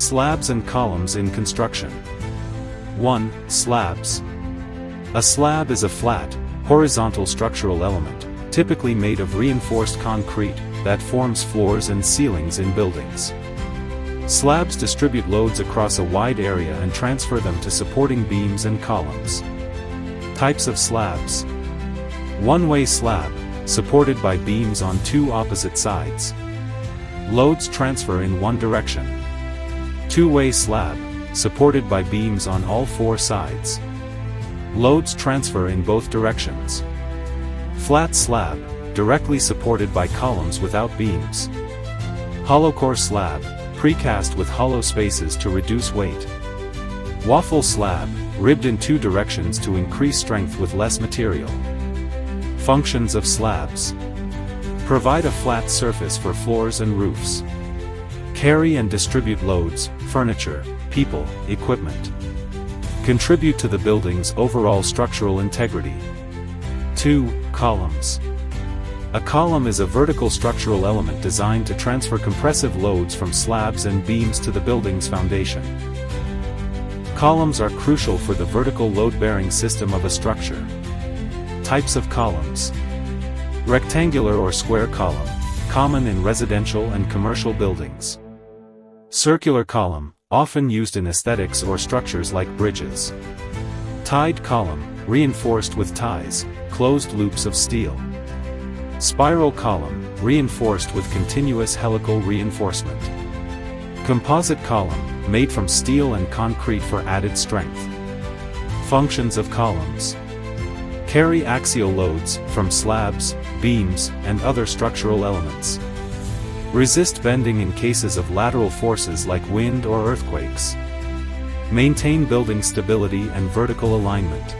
Slabs and columns in construction. 1. Slabs. A slab is a flat, horizontal structural element, typically made of reinforced concrete, that forms floors and ceilings in buildings. Slabs distribute loads across a wide area and transfer them to supporting beams and columns. Types of slabs. One-way slab, supported by beams on two opposite sides. Loads transfer in one direction. Two-way slab, supported by beams on all four sides. Loads transfer in both directions. Flat slab, directly supported by columns without beams. Hollow core slab, precast with hollow spaces to reduce weight. Waffle slab, ribbed in two directions to increase strength with less material. Functions of slabs. Provide a flat surface for floors and roofs. Carry and distribute loads, furniture, people, equipment. Contribute to the building's overall structural integrity. 2. Columns. A column is a vertical structural element designed to transfer compressive loads from slabs and beams to the building's foundation. Columns are crucial for the vertical load-bearing system of a structure. Types of columns. Rectangular or square column, common in residential and commercial buildings. Circular column, often used in aesthetics or structures like bridges. Tied column, reinforced with ties, closed loops of steel. Spiral column, reinforced with continuous helical reinforcement. Composite column, made from steel and concrete for added strength. Functions of columns. Carry axial loads, from slabs, beams, and other structural elements. Resist bending in cases of lateral forces like wind or earthquakes. Maintain building stability and vertical alignment.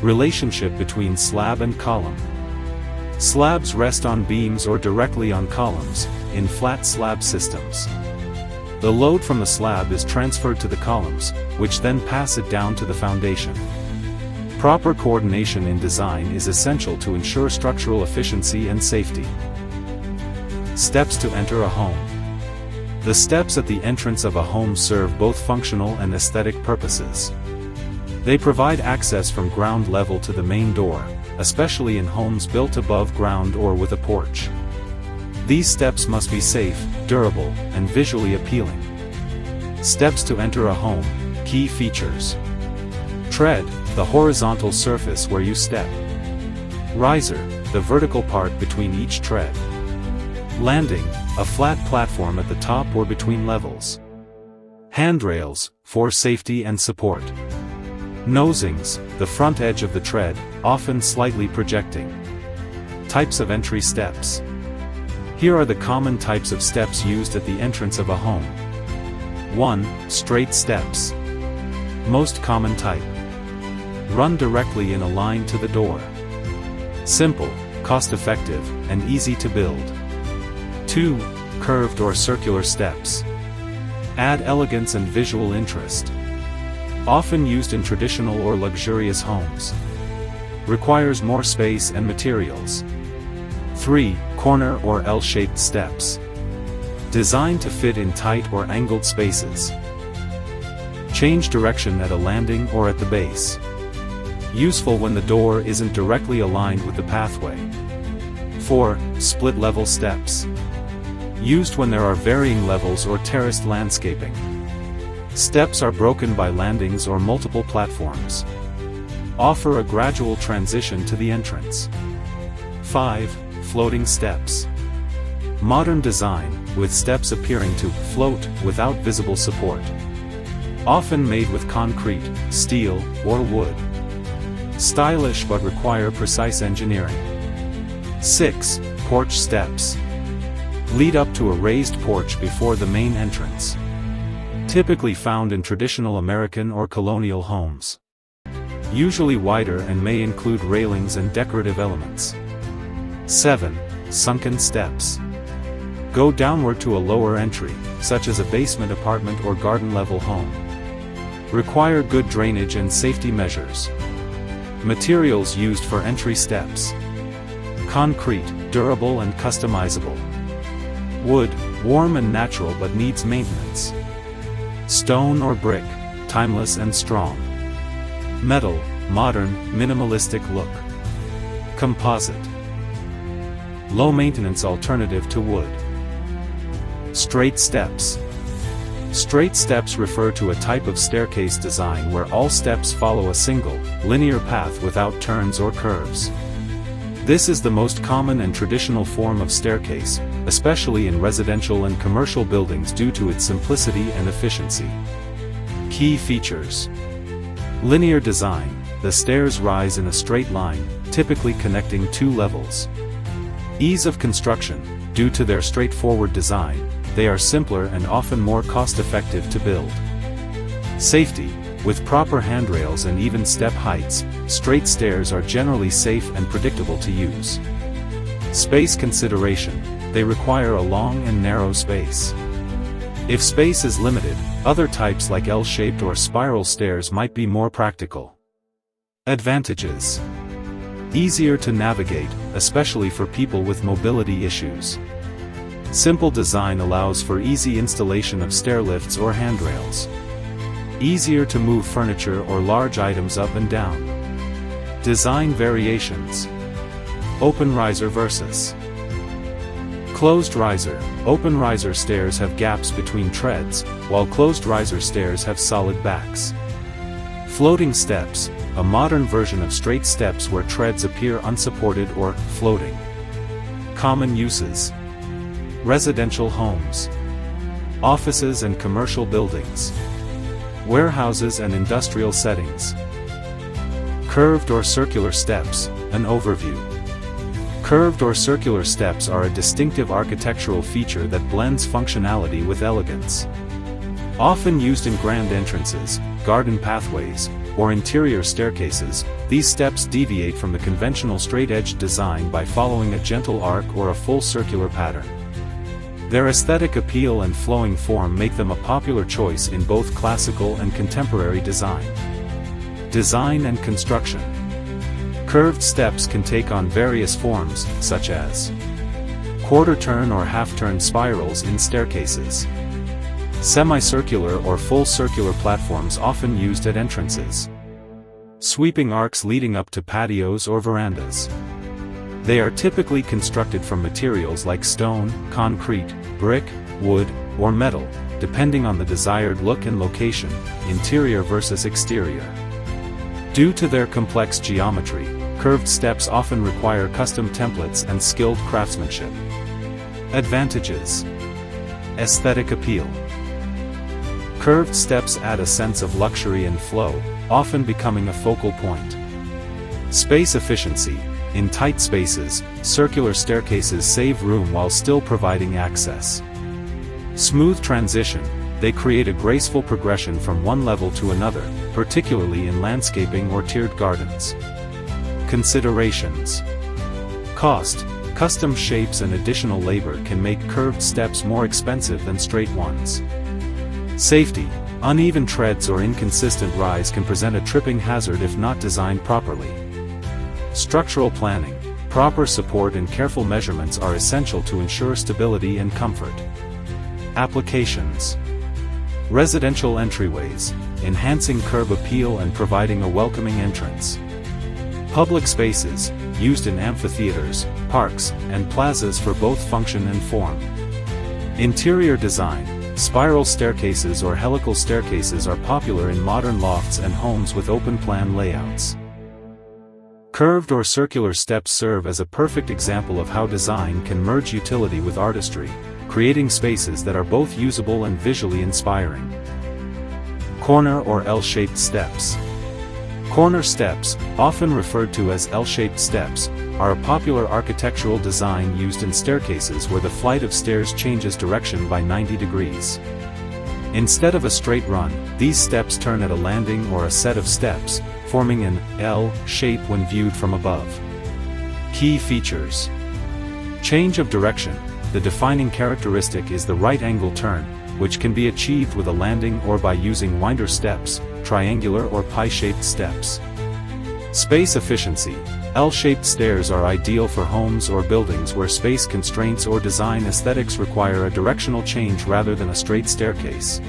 Relationship between slab and column. Slabs rest on beams or directly on columns, in flat slab systems. The load from the slab is transferred to the columns, which then pass it down to the foundation. Proper coordination in design is essential to ensure structural efficiency and safety. Steps to enter a home. The steps at the entrance of a home serve both functional and aesthetic purposes. They provide access from ground level to the main door, especially in homes built above ground or with a porch. These steps must be safe, durable, and visually appealing. Steps to enter a home. Key features. Tread, the horizontal surface where you step. Riser, the vertical part between each tread. Landing, a flat platform at the top or between levels. Handrails, for safety and support. Nosings, the front edge of the tread, often slightly projecting. Types of entry steps. Here are the common types of steps used at the entrance of a home. 1. Straight steps. Most common type. Run directly in a line to the door. Simple, cost-effective, and easy to build. 2. Curved or circular steps. Add elegance and visual interest. Often used in traditional or luxurious homes. Requires more space and materials. 3. Corner or L-shaped steps. Designed to fit in tight or angled spaces. Change direction at a landing or at the base. Useful when the door isn't directly aligned with the pathway. 4. Split-level steps. Used when there are varying levels or terraced landscaping. Steps are broken by landings or multiple platforms. Offer a gradual transition to the entrance. 5. Floating steps. Modern design, with steps appearing to float without visible support. Often made with concrete, steel, or wood. Stylish but require precise engineering. 6. Porch steps. Lead up to a raised porch before the main entrance. Typically found in traditional American or colonial homes. Usually wider and may include railings and decorative elements. 7. Sunken steps. Go downward to a lower entry, such as a basement apartment or garden-level home. Require good drainage and safety measures. Materials used for entry steps. Concrete, durable and customizable. Wood, warm and natural but needs maintenance. Stone or brick, timeless and strong. Metal, modern, minimalistic look. Composite, low-maintenance alternative to wood. Straight steps. Straight steps refer to a type of staircase design where all steps follow a single, linear path without turns or curves. This is the most common and traditional form of staircase, especially in residential and commercial buildings due to its simplicity and efficiency. Key features. Linear design. The stairs rise in a straight line, typically connecting two levels. Ease of construction. Due to their straightforward design, they are simpler and often more cost-effective to build. Safety. With proper handrails and even step heights, straight stairs are generally safe and predictable to use. Space consideration. They require a long and narrow space. If space is limited, other types like L-shaped or spiral stairs might be more practical. Advantages. Easier to navigate, especially for people with mobility issues. Simple design allows for easy installation of stair lifts or handrails. Easier to move furniture or large items up and down. Design variations. Open riser versus closed riser. Open riser stairs have gaps between treads, while closed riser stairs have solid backs. Floating steps, a modern version of straight steps where treads appear unsupported or floating. Common uses. Residential homes, offices and commercial buildings, warehouses and industrial settings. Curved or circular steps, an overview. Curved or circular steps are a distinctive architectural feature that blends functionality with elegance. Often used in grand entrances, garden pathways, or interior staircases, these steps deviate from the conventional straight-edged design by following a gentle arc or a full circular pattern. Their aesthetic appeal and flowing form make them a popular choice in both classical and contemporary design. Design and construction. Curved steps can take on various forms, such as quarter-turn or half-turn spirals in staircases, semicircular or full circular platforms often used at entrances, sweeping arcs leading up to patios or verandas. They are typically constructed from materials like stone, concrete, brick, wood, or metal, depending on the desired look and location, interior versus exterior. Due to their complex geometry, curved steps often require custom templates and skilled craftsmanship. Advantages. Aesthetic appeal. Curved steps add a sense of luxury and flow, often becoming a focal point. Space efficiency. In tight spaces, circular staircases save room while still providing access. Smooth transition. They create a graceful progression from one level to another, particularly in landscaping or tiered gardens. Considerations. Cost. Custom shapes and additional labor can make curved steps more expensive than straight ones. Safety. Uneven treads or inconsistent rise can present a tripping hazard if not designed properly. Structural planning. Proper support and careful measurements are essential to ensure stability and comfort. Applications. Residential entryways, enhancing curb appeal and providing a welcoming entrance. Public spaces, used in amphitheaters, parks, and plazas for both function and form. Interior design. Spiral staircases or helical staircases are popular in modern lofts and homes with open-plan layouts. Curved or circular steps serve as a perfect example of how design can merge utility with artistry, creating spaces that are both usable and visually inspiring. Corner or L-shaped steps. Corner steps, often referred to as L-shaped steps, are a popular architectural design used in staircases where the flight of stairs changes direction by 90 degrees. Instead of a straight run, these steps turn at a landing or a set of steps, forming an L shape when viewed from above. Key features. Change of direction. The defining characteristic is the right angle turn, which can be achieved with a landing or by using winder steps, triangular or pie-shaped steps. Space efficiency. L-shaped stairs are ideal for homes or buildings where space constraints or design aesthetics require a directional change rather than a straight staircase.